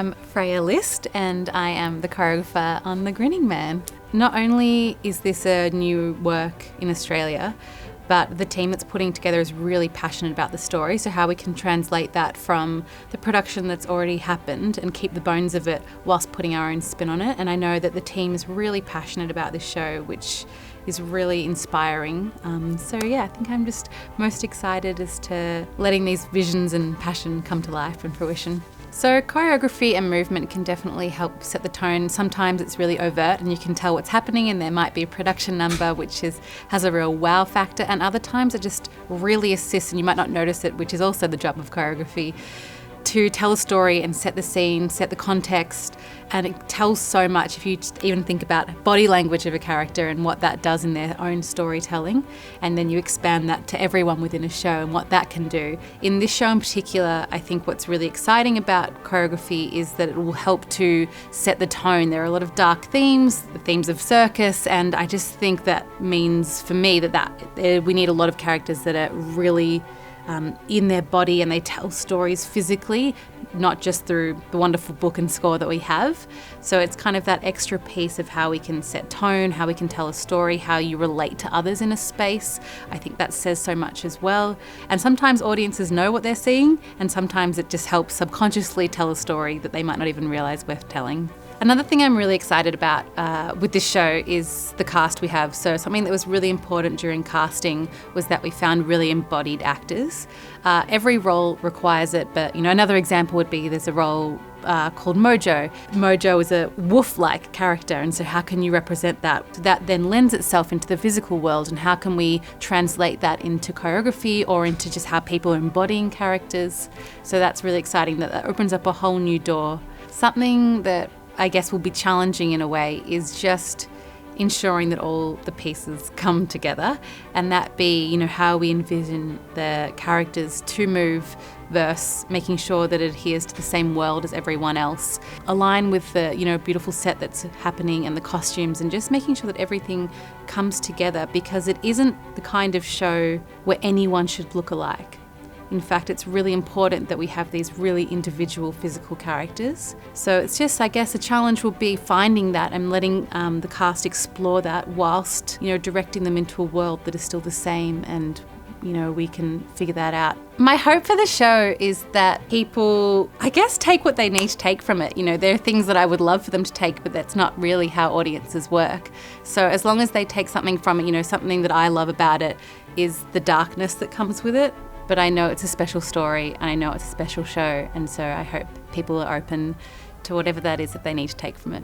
I'm Freya List and I am the choreographer on The Grinning Man. Not only is this a new work in Australia, but the team that's putting together is really passionate about the story, so how we can translate that from the production that's already happened and keep the bones of it whilst putting our own spin on it. And I know that the team is really passionate about this show, which is really inspiring. So yeah, I think I'm just most excited as to letting these visions and passion come to life and fruition. So choreography and movement can definitely help set the tone. Sometimes it's really overt and you can tell what's happening, and there might be a production number which has a real wow factor, and other times it just really assists and you might not notice it, which is also the job of choreography, to tell a story and set the scene, set the context. And it tells so much if you just even think about body language of a character and what that does in their own storytelling, and then you expand that to everyone within a show and what that can do. In this show in particular, I think what's really exciting about choreography is that it will help to set the tone. There are a lot of dark themes, the themes of circus, and I just think that means for me that we need a lot of characters that are really in their body and they tell stories physically, not just through the wonderful book and score that we have. So it's kind of that extra piece of how we can set tone, how we can tell a story, how you relate to others in a space. I think that says so much as well. And sometimes audiences know what they're seeing, and sometimes it just helps subconsciously tell a story that they might not even realise worth telling. Another thing I'm really excited about with this show is the cast we have. So something that was really important during casting was that we found really embodied actors. Every role requires it, but another example would be there's a role called Mojo. Mojo is a wolf-like character, and so how can you represent that? That then lends itself into the physical world, and how can we translate that into choreography or into just how people are embodying characters? So that's really exciting. That opens up a whole new door. Something that I guess will be challenging in a way is just ensuring that all the pieces come together, and that be, how we envision the characters to move versus making sure that it adheres to the same world as everyone else. Align with the, beautiful set that's happening and the costumes, and just making sure that everything comes together, because it isn't the kind of show where anyone should look alike. In fact, it's really important that we have these really individual physical characters. So it's just, I guess, a challenge will be finding that and letting the cast explore that whilst, directing them into a world that is still the same, and, we can figure that out. My hope for the show is that people, I guess, take what they need to take from it. There are things that I would love for them to take, but that's not really how audiences work. So as long as they take something from it, something that I love about it is the darkness that comes with it. But I know it's a special story, and I know it's a special show, and so I hope people are open to whatever that is that they need to take from it.